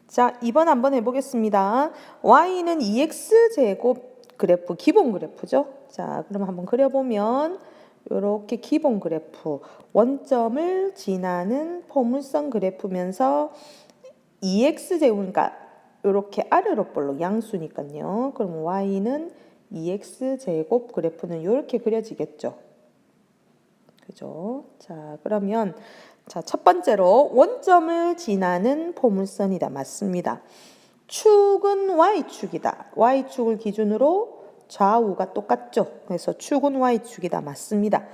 자, 2번 한번 해보겠습니다. y는 2x제곱 그래프, 기본 그래프죠. 자, 그럼 한번 그려보면 이렇게 기본 그래프, 원점을 지나는 포물선 그래프면서 2x제곱, 그러니까 이렇게 아래로 볼록 양수니까요. 그럼 y는 2x제곱 그래프는 이렇게 그려지겠죠. 그죠? 자, 그러면 자, 첫 번째로 원점을 지나는 포물선이다. 맞습니다. 축은 y축이다. y축을 기준으로 좌우가 똑같죠. 그래서 축은 y축이다. 맞습니다.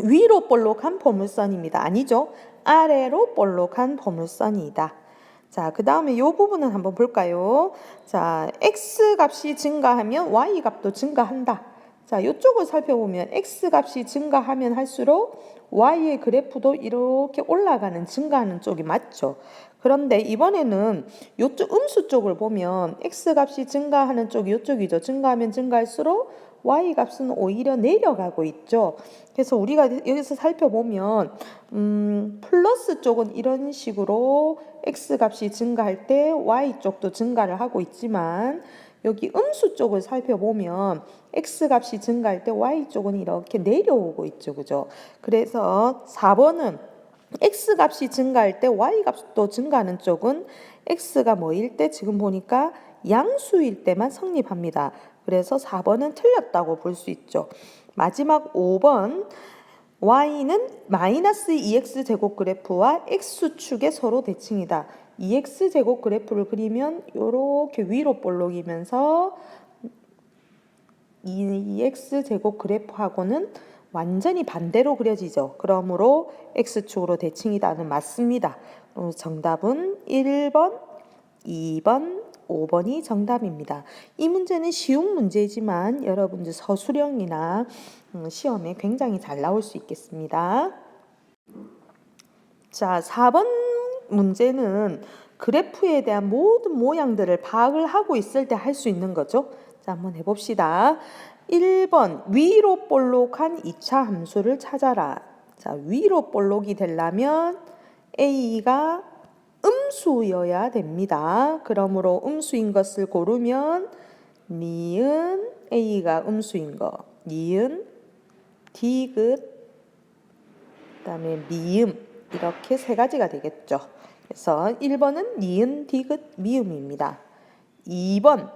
위로 볼록한 포물선입니다. 아니죠. 아래로 볼록한 포물선이다. 자, 그 다음에 이 부분은 한번 볼까요? 자, x 값이 증가하면 y 값도 증가한다. 자, 이쪽을 살펴보면 x 값이 증가하면 할수록 y의 그래프도 이렇게 올라가는, 증가하는 쪽이 맞죠. 그런데 이번에는 이쪽 음수 쪽을 보면 x 값이 증가하는 쪽이 이쪽이죠. 증가하면 증가할수록 y 값은 오히려 내려가고 있죠. 그래서 우리가 여기서 살펴보면 플러스 쪽은 이런 식으로 x 값이 증가할 때 y 쪽도 증가를 하고 있지만 여기 음수 쪽을 살펴보면 x 값이 증가할 때 y 쪽은 이렇게 내려오고 있죠. 그죠? 그래서 4번은 x 값이 증가할 때 y 값도 증가하는 쪽은 x가 뭐일 때 지금 보니까 양수일 때만 성립합니다. 그래서 4번은 틀렸다고 볼 수 있죠. 마지막 5번 y는 마이너스 2x제곱 그래프와 x축의 서로 대칭이다. 2x제곱 그래프를 그리면 이렇게 위로 볼록이면서 2x제곱 그래프하고는 완전히 반대로 그려지죠. 그러므로 x축으로 대칭이다는 맞습니다. 정답은 1번, 2번, 5번이 정답입니다. 이 문제는 쉬운 문제지만 여러분들 서술형이나 시험에 굉장히 잘 나올 수 있겠습니다. 자, 4번 문제는 그래프에 대한 모든 모양들을 파악을 하고 있을 때 할 수 있는 거죠. 자, 한번 해봅시다. 1번 위로 볼록한 2차 함수를 찾아라. 자, 위로 볼록이 되려면 a가 음수여야 됩니다. 그러므로 음수인 것을 고르면 니은 a가 음수인 거, 니은 디귿, 그다음에 미음 이렇게 세 가지가 되겠죠. 그래서 1번은 니은 디귿 미음입니다. 2번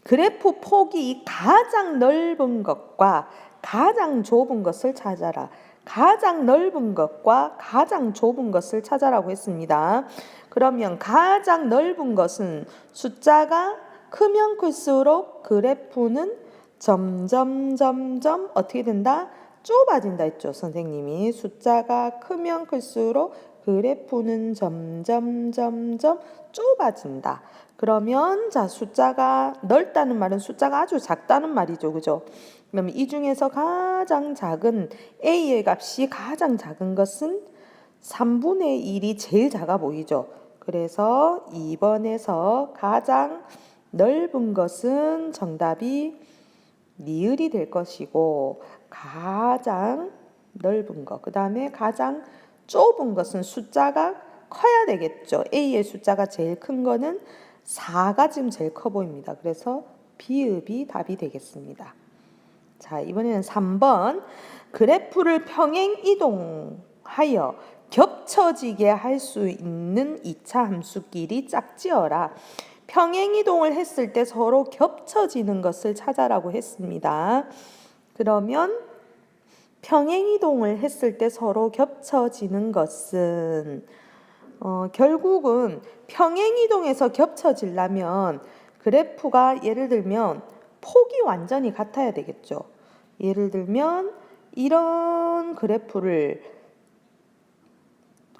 그래프 폭이 가장 넓은 것과 가장 좁은 것을 찾아라. 가장 넓은 것과 가장 좁은 것을 찾아라고 했습니다. 그러면 가장 넓은 것은 숫자가 크면 클수록 그래프는 점점 어떻게 된다? 좁아진다 했죠. 선생님이 숫자가 크면 클수록 그래프는 점점 좁아진다. 그러면 자, 숫자가 넓다는 말은 숫자가 아주 작다는 말이죠. 그죠? 그럼 이 중에서 가장 작은 a의 값이 가장 작은 것은 3분의 1이 제일 작아 보이죠. 그래서 2번에서 가장 넓은 것은 정답이 니을이 될 것이고, 가장 넓은 것, 그 다음에 가장 좁은 것은 숫자가 커야 되겠죠. A의 숫자가 제일 큰 거는 4가 지금 제일 커 보입니다. 그래서 비읍이 답이 되겠습니다. 자, 이번에는 3번 그래프를 평행 이동하여 겹쳐지게 할 수 있는 2차 함수끼리 짝지어라. 평행 이동을 했을 때 서로 겹쳐지는 것을 찾아라고 했습니다. 그러면 평행 이동을 했을 때 서로 겹쳐지는 것은 결국은 평행 이동에서 겹쳐지려면 그래프가 예를 들면 폭이 완전히 같아야 되겠죠. 예를 들면 이런 그래프를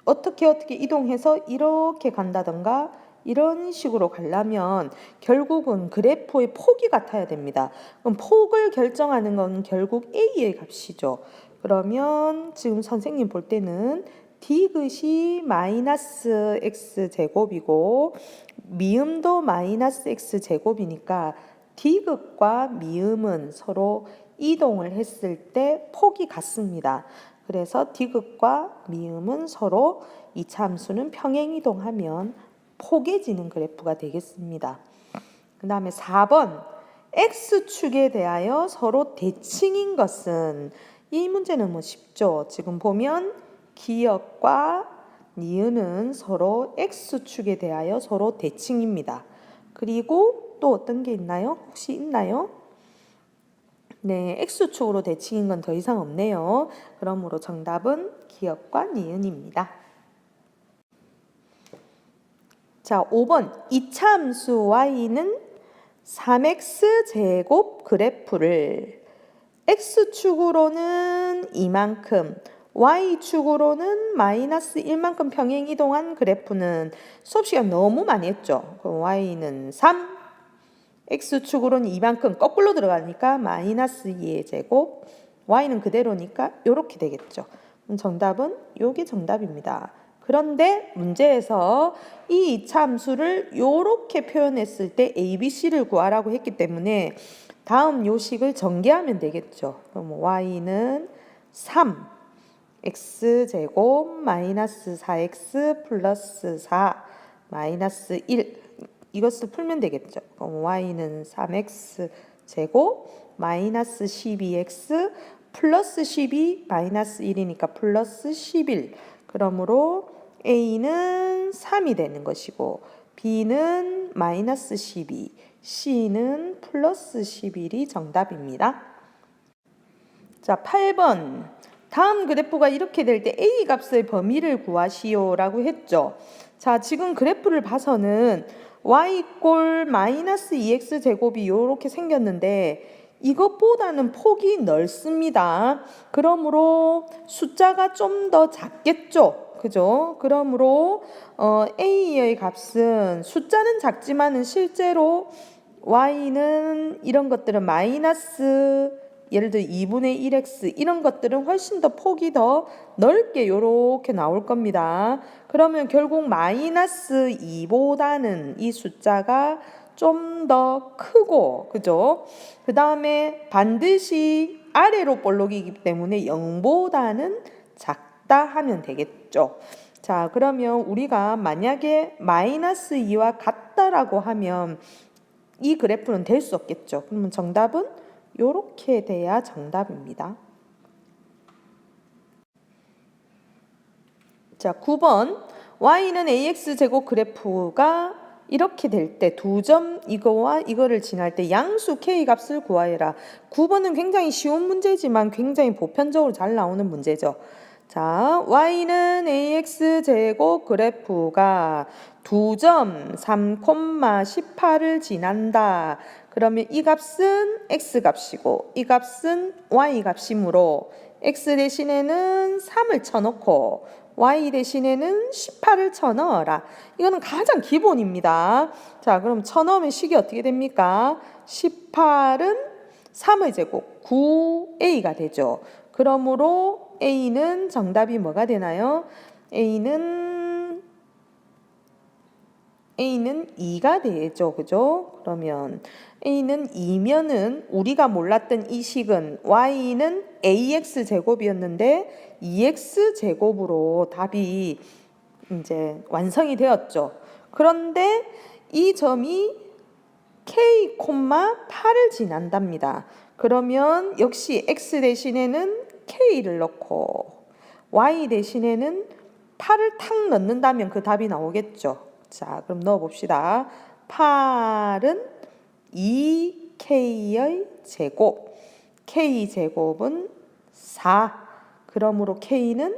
어떻게 이동해서 이렇게 간다던가 이런 식으로 가려면 결국은 그래프의 폭이 같아야 됩니다. 그럼 폭을 결정하는 건 결국 a의 값이죠. 그러면 지금 선생님 볼 때는 디귿이 마이너스 x제곱이고 미음도 마이너스 x제곱이니까 디귿과 미음은 서로 이동을 했을 때 폭이 같습니다. 그래서 디귿과 미음은 서로 이차 함수는 평행 이동하면 포개지는 그래프가 되겠습니다. 그 다음에 4번 X축에 대하여 서로 대칭인 것은, 이 문제는 뭐 쉽죠. 지금 보면 기역과 니은은 서로 X축에 대하여 서로 대칭입니다. 그리고 또 어떤 게 있나요? 혹시 있나요? 네, X축으로 대칭인 건 더 이상 없네요. 그러므로 정답은 기역과 니은입니다. 자, 5번 이차함수 y는 3x제곱 그래프를 x축으로는 이만큼, y축으로는 마이너스 1만큼 평행 이동한 그래프는, 수업 시간 너무 많이 했죠. 그럼 y는 3, x축으로는 이만큼 거꾸로 들어가니까 마이너스 2의 제곱, y는 그대로니까 이렇게 되겠죠. 그럼 정답은 요게 정답입니다. 그런데 문제에서 이 이차함수를 이렇게 표현했을 때 ABC를 구하라고 했기 때문에 다음 요식을 전개하면 되겠죠. 그럼 y는 3, x제곱 마이너스 4x 플러스 4 마이너스 1, 이것을 풀면 되겠죠. 그럼 y는 3x제곱 마이너스 12x 플러스 12 마이너스 1이니까 플러스 11, 그러므로 A는 3이 되는 것이고 B는 마이너스 12, C는 플러스 11이 정답입니다. 자, 8번 다음 그래프가 이렇게 될 때 A 값의 범위를 구하시오 라고 했죠. 자, 지금 그래프를 봐서는 y 마이너스 2x 제곱이 이렇게 생겼는데 이것보다는 폭이 넓습니다. 그러므로 숫자가 좀 더 작겠죠. 그죠? 그러므로 A의 값은, 숫자는 작지만은 실제로 Y는 이런 것들은 마이너스, 예를 들어 2분의 1x 이런 것들은 훨씬 더 폭이 더 넓게 이렇게 나올 겁니다. 그러면 결국 마이너스 2보다는 이 숫자가 좀 더 크고, 그죠? 그 다음에 반드시 아래로 볼록이기 때문에 0보다는 작다 하면 되겠죠. 자, 그러면 우리가 만약에 마이너스 2와 같다라고 하면 이 그래프는 될 수 없겠죠. 그러면 정답은 이렇게 돼야 정답입니다. 자, 9번 y는 ax제곱 그래프가 이렇게 될 때 두 점 이거와 이거를 지날 때 양수 k 값을 구하여라. 9번은 굉장히 쉬운 문제지만 굉장히 보편적으로 잘 나오는 문제죠. 자, y는 ax제곱 그래프가 두 점 3,18을 지난다. 그러면 이 값은 x값이고 이 값은 y값이므로 x 대신에는 3을 쳐놓고 y 대신에는 18을 쳐넣어라. 이거는 가장 기본입니다. 자, 그럼 쳐넣으면 식이 어떻게 됩니까? 18은 3의 제곱 9a가 되죠. 그러므로 a는 정답이 뭐가 되나요? A는 2가 되죠. 그죠? 그러면 A는 2면은 우리가 몰랐던 이 식은 Y는 AX 제곱이었는데 2X 제곱으로 답이 이제 완성이 되었죠. 그런데 이 점이 K, 8을 지난답니다. 그러면 역시 X 대신에는 K를 넣고 Y 대신에는 8을 탁 넣는다면 그 답이 나오겠죠. 자, 그럼 넣어봅시다. 8은 2K의 제곱, K제곱은 4. 그러므로 K는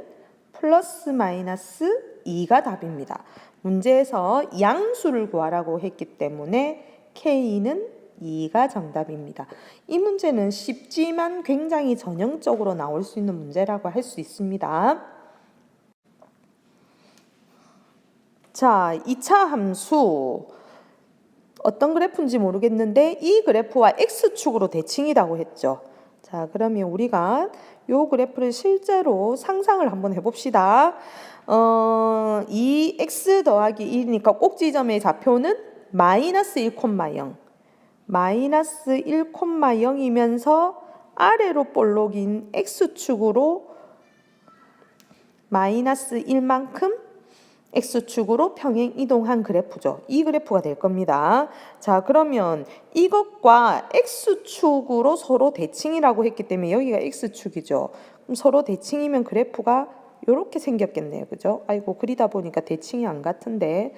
플러스 마이너스 2가 답입니다. 문제에서 양수를 구하라고 했기 때문에 K는 2가 정답입니다. 이 문제는 쉽지만 굉장히 전형적으로 나올 수 있는 문제라고 할 수 있습니다. 자, 2차 함수 어떤 그래프인지 모르겠는데 이 그래프와 X축으로 대칭이라고 했죠. 자, 그러면 우리가 이 그래프를 실제로 상상을 한번 해봅시다. 이 X 더하기 1이니까 꼭지점의 좌표는 마이너스 1,0 마이너스 1,0이면서 아래로 볼록인 X축으로 마이너스 1만큼 X축으로 평행 이동한 그래프죠. 이 그래프가 될 겁니다. 자, 그러면 이것과 X축으로 서로 대칭이라고 했기 때문에 여기가 X축이죠. 그럼 서로 대칭이면 그래프가 이렇게 생겼겠네요. 그죠? 아이고, 그리다 보니까 대칭이 안 같은데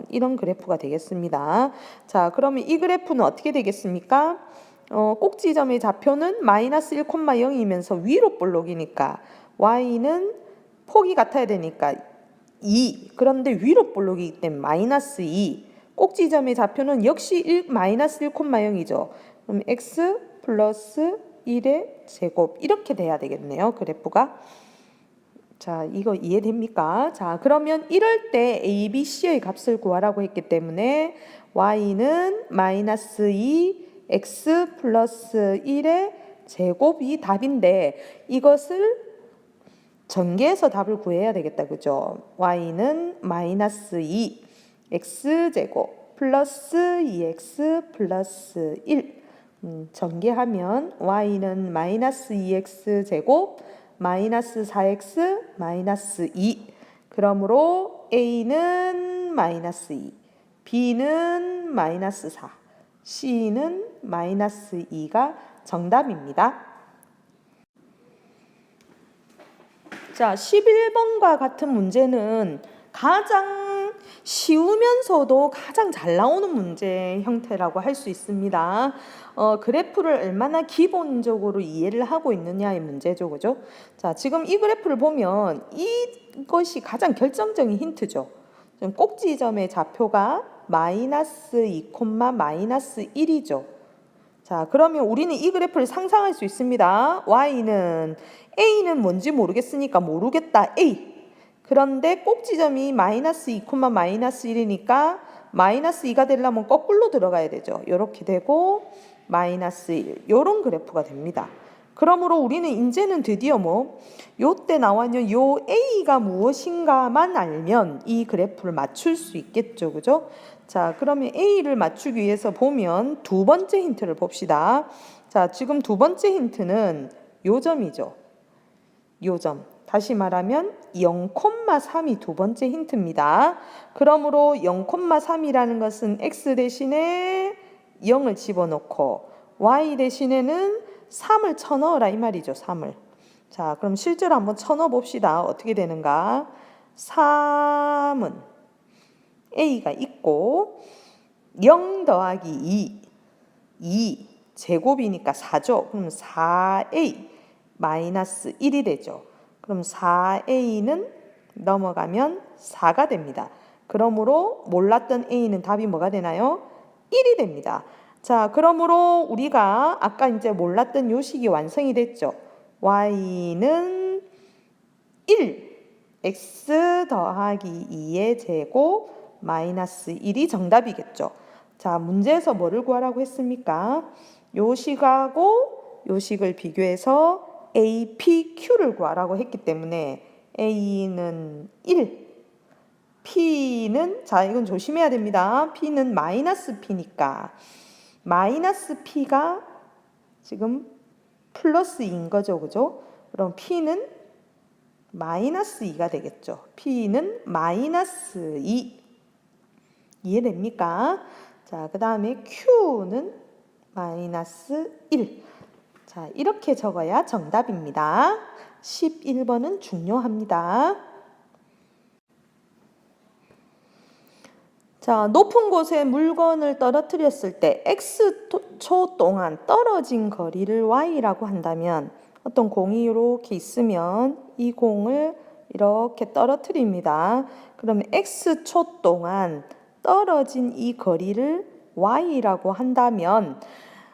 이런 그래프가 되겠습니다. 자, 그러면 이 그래프는 어떻게 되겠습니까? 꼭지점의 좌표는 마이너스 1,0이면서 위로 볼록이니까 y는 폭이 같아야 되니까 2. 그런데 위로 볼록이기 때문에 마이너스 2. 꼭지점의 좌표는 역시 마이너스 1,0이죠. 그럼 x 플러스 1의 제곱 이렇게 돼야 되겠네요. 그래프가. 자, 이거 이해됩니까? 자, 그러면 이럴 때 a, b, c의 값을 구하라고 했기 때문에 y는 마이너스 2 x 플러스 1의 제곱이 답인데 이것을 전개해서 답을 구해야 되겠다. 그죠? y는 마이너스 2 x제곱 플러스 2x 플러스 1 전개하면 y는 마이너스 2x제곱 마이너스 4x 마이너스 2 그러므로 a는 마이너스 2 b는 마이너스 4 c는 마이너스 2가 정답입니다. 자, 11번과 같은 문제는 가장 쉬우면서도 가장 잘 나오는 문제 형태라고 할 수 있습니다. 그래프를 얼마나 기본적으로 이해를 하고 있느냐의 문제죠. 그죠? 자, 지금 이 그래프를 보면 이것이 가장 결정적인 힌트죠. 꼭지점의 좌표가 마이너스 2, 마이너스 1이죠. 자, 그러면 우리는 이 그래프를 상상할 수 있습니다. y는 a는 뭔지 모르겠으니까 모르겠다. a. 그런데 꼭지점이 마이너스 2, 마이너스 1이니까 마이너스 2가 되려면 거꾸로 들어가야 되죠. 이렇게 되고 마이너스 1. 이런 그래프가 됩니다. 그러므로 우리는 이제는 드디어 요때 나왔는 요 a가 무엇인가만 알면 이 그래프를 맞출 수 있겠죠. 그죠? 자, 그러면 a를 맞추기 위해서 보면 두 번째 힌트를 봅시다. 자, 지금 두 번째 힌트는 요 점이죠. 요 점. 다시 말하면 0,3이 두 번째 힌트입니다. 그러므로 0,3이라는 것은 x 대신에 0을 집어넣고 y 대신에는 3을 쳐넣어라 이 말이죠. 3을. 자, 그럼 실제로 한번 쳐넣어 봅시다. 어떻게 되는가? 3은 a가 있고 0 더하기 2 제곱이니까 4죠. 그럼 4a 마이너스 1이 되죠. 그럼 4a는 넘어가면 4가 됩니다. 그러므로 몰랐던 a는 답이 뭐가 되나요? 1이 됩니다. 자, 그러므로 우리가 아까 이제 몰랐던 요식이 완성이 됐죠. y는 1, x 더하기 2의 제곱 마이너스 1이 정답이겠죠. 자, 문제에서 뭐를 구하라고 했습니까? 요식하고 요식을 비교해서 A, P, Q를 구하라고 했기 때문에 A는 1, P는 자 이건 조심해야 됩니다. P는 마이너스 P니까 마이너스 P가 지금 플러스 2인 거죠. 그죠? 그럼 P는 마이너스 2가 되겠죠. P는 마이너스 2 이해됩니까? 자, 그 다음에 Q는 마이너스 1 자, 이렇게 적어야 정답입니다. 11번은 중요합니다. 자, 높은 곳에 물건을 떨어뜨렸을 때 X초 동안 떨어진 거리를 Y라고 한다면 어떤 공이 이렇게 있으면 이 공을 이렇게 떨어뜨립니다. 그러면 X초 동안 떨어진 이 거리를 Y라고 한다면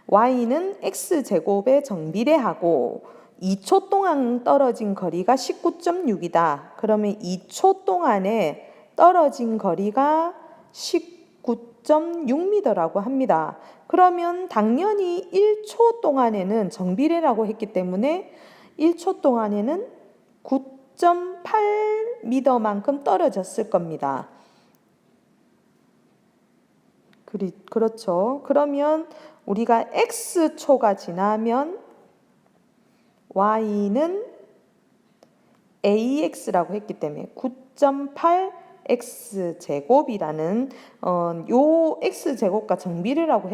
y는 x제곱에 정비례하고 2초 동안 떨어진 거리가 19.6이다. 그러면 2초 동안에 떨어진 거리가 19.6m라고 합니다. 그러면 당연히 1초 동안에는 정비례라고 했기 때문에 1초 동안에는 9.8m만큼 떨어졌을 겁니다. 그렇죠. 그러면 우리가 x초가 지나면 y는 ax라고 했기 때문에 9.8 x제곱이라는 요 x제곱과 정비를 하고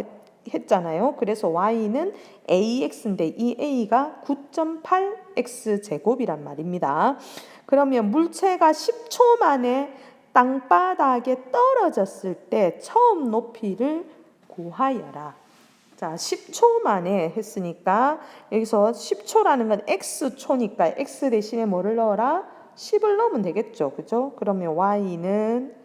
했잖아요. 그래서 y는 ax인데 이 a가 9.8x제곱이란 말입니다. 그러면 물체가 10초 만에 땅바닥에 떨어졌을 때 처음 높이를 구하여라. 자, 10초 만에 했으니까 여기서 10초라는 건 x초니까 x 대신에 뭐를 넣어라? 10을 넣으면 되겠죠. 그죠? 그러면 y는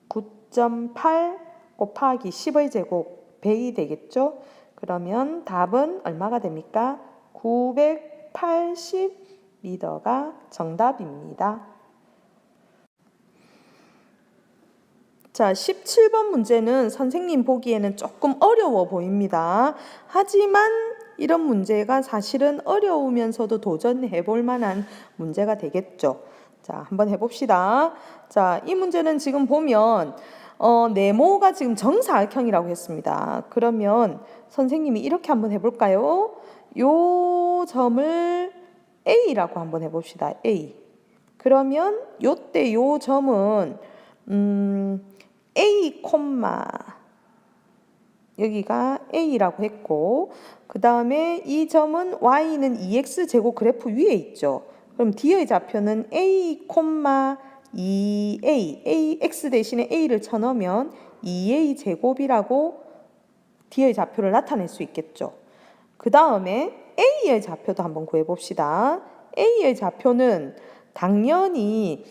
9.8 곱하기 10의 제곱 100이 되겠죠. 그러면 답은 얼마가 됩니까? 980m가 정답입니다. 자, 17번 문제는 선생님 보기에는 조금 어려워 보입니다. 하지만 이런 문제가 사실은 어려우면서도 도전해 볼 만한 문제가 되겠죠. 자, 한번 해봅시다. 자, 이 문제는 지금 보면 네모가 지금 정사각형이라고 했습니다. 그러면 선생님이 이렇게 한번 해볼까요? 요 점을 A라고 한번 해봅시다. A. 그러면 요때 요 점은 A, 여기가 A라고 했고 그 다음에 이 점은 Y는 2X제곱 그래프 위에 있죠. 그럼 D의 좌표는 A, 2A, X 대신에 A를 쳐넣으면 2A 제곱이라고 D의 좌표를 나타낼 수 있겠죠. 그 다음에 A의 좌표도 한번 구해봅시다. A의 좌표는 당연히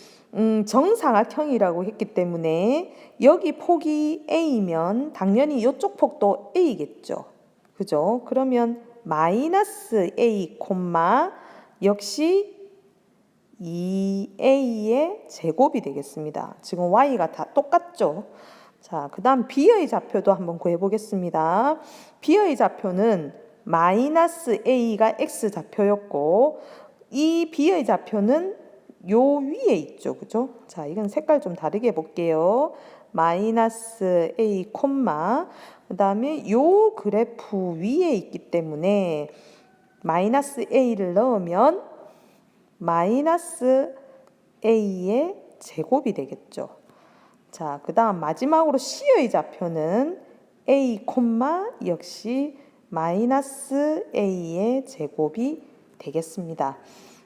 정사각형이라고 했기 때문에 여기 폭이 A면 당연히 이쪽 폭도 A겠죠. 그죠? 그러면 마이너스 A, 역시 2A의 제곱이 되겠습니다. 지금 Y가 다 똑같죠. 자, 그 다음 B의 좌표도 한번 구해보겠습니다. B의 좌표는 마이너스 A가 X 좌표였고 이 B의 좌표는 요 위에 있죠. 그죠? 자, 이건 색깔 좀 다르게 해볼게요. 마이너스 A, 그 다음에 요 그래프 위에 있기 때문에 마이너스 A를 넣으면 마이너스 A의 제곱이 되겠죠. 자, 그 다음 마지막으로 C의 좌표는 A, 역시 마이너스 A의 제곱이 되겠습니다.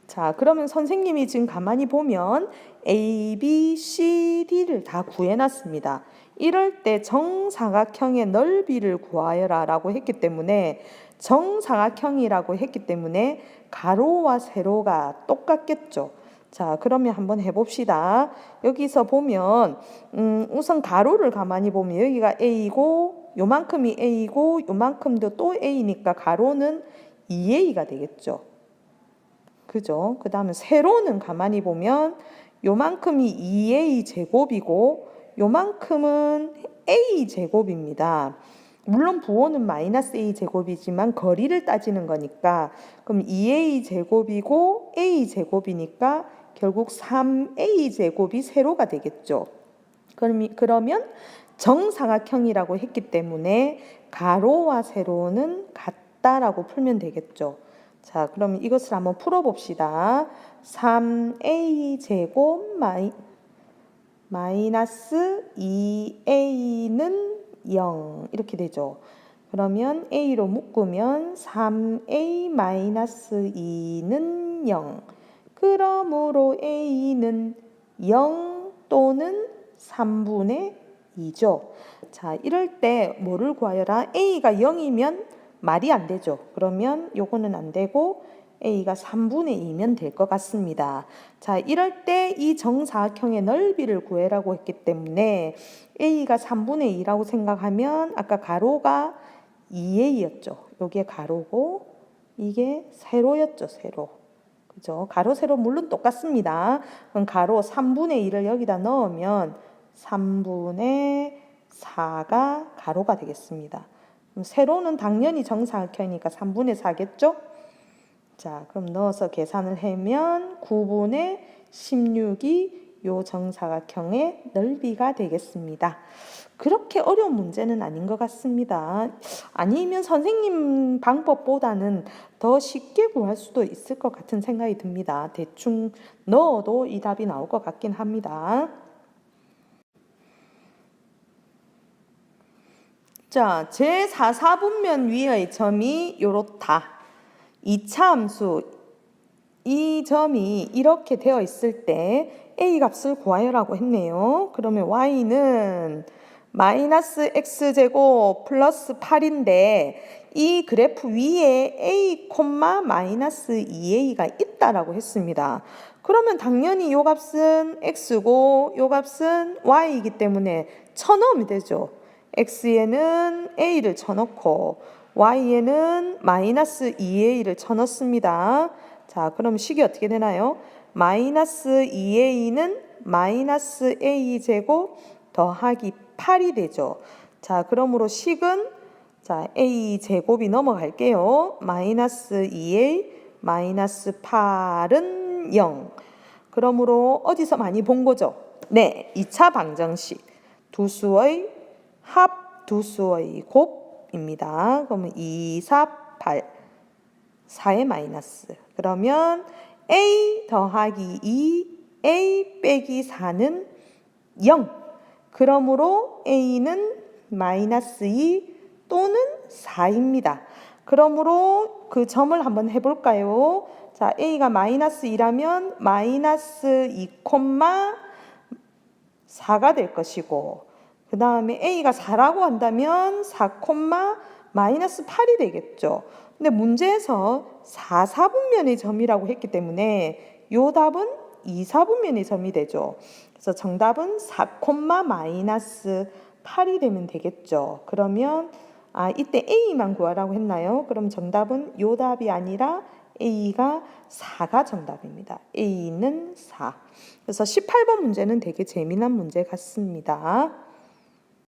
자, 그러면 선생님이 지금 가만히 보면 A, B, C, D를 다 구해놨습니다. 이럴 때 정사각형의 넓이를 구하여라 라고 했기 때문에 정사각형이라고 했기 때문에 가로와 세로가 똑같겠죠. 자, 그러면 한번 해봅시다. 여기서 보면 우선 가로를 가만히 보면 여기가 A고 요만큼이 A고 요만큼도 또 A니까 가로는 2A가 되겠죠. 그죠? 그 다음에 세로는 가만히 보면 요만큼이 2A 제곱이고 요만큼은 A 제곱입니다. 물론 부호는 마이너스 A 제곱이지만 거리를 따지는 거니까 그럼 2A 제곱이고 A 제곱이니까 결국 3A 제곱이 세로가 되겠죠. 그러면 정사각형이라고 했기 때문에 가로와 세로는 같다라고 풀면 되겠죠. 자, 그럼 이것을 한번 풀어봅시다. 3A 제곱 마이너스 2A는 0 이렇게 되죠. 그러면 A로 묶으면 3A 마이너스 2는 0. 그러므로 A는 0 또는 3분의 2죠. 자, 이럴 때 뭐를 구하여라? A가 0이면 말이 안 되죠. 그러면 요거는 안 되고 A가 3분의 2면 될 것 같습니다. 자, 이럴 때 이 정사각형의 넓이를 구해라고 했기 때문에 A가 3분의 2라고 생각하면 아까 가로가 2A였죠. 여기에 가로고 이게 세로였죠. 세로. 그죠? 가로 세로 물론 똑같습니다. 그럼 가로 3분의 2를 여기다 넣으면 3분의 4가 가로가 되겠습니다. 그럼 세로는 당연히 정사각형이니까 3분의 4겠죠? 자, 그럼 넣어서 계산을 하면 9분의 16이 요 정사각형의 넓이가 되겠습니다. 그렇게 어려운 문제는 아닌 것 같습니다. 아니면 선생님 방법보다는 더 쉽게 구할 수도 있을 것 같은 생각이 듭니다. 대충 넣어도 이 답이 나올 것 같긴 합니다. 자, 제4, 4분면 위의 점이 요렇다. 2차 함수 이 점이 이렇게 되어 있을 때 a 값을 구하여라고 했네요. 그러면 y는 마이너스 x제곱 플러스 8인데 이 그래프 위에 a, 마이너스 2a가 있다라고 했습니다. 그러면 당연히 요 값은 x고 요 값은 y이기 때문에 쳐넣으면 되죠. x에는 a를 쳐넣고 y에는 마이너스 2a를 쳐넣습니다. 자, 그럼 식이 어떻게 되나요? 마이너스 2a는 마이너스 a제곱 더하기 8이 되죠. 자, 그러므로 식은 자, a제곱이 넘어갈게요. 마이너스 2a 마이너스 8은 0. 그러므로 어디서 많이 본 거죠? 네, 2차 방정식. 두 수의 합, 두 수의 곱입니다. 그러면 2, 4, 8. 4의 마이너스. 그러면 a 더하기 2, a 빼기 4는 0. 그러므로 a는 마이너스 2 또는 4입니다. 그러므로 그 점을 한번 해볼까요? 자, a가 마이너스 2라면 마이너스 2, 4가 될 것이고 그 다음에 a가 4라고 한다면 4, 마이너스 8이 되겠죠. 근데 문제에서 4, 4분면의 점이라고 했기 때문에 요 답은 2, 4분면의 점이 되죠. 그래서 정답은 4, 마이너스 8이 되면 되겠죠. 그러면 이때 A만 구하라고 했나요? 그럼 정답은 요 답이 아니라 A가 4가 정답입니다. A는 4. 그래서 18번 문제는 되게 재미난 문제 같습니다.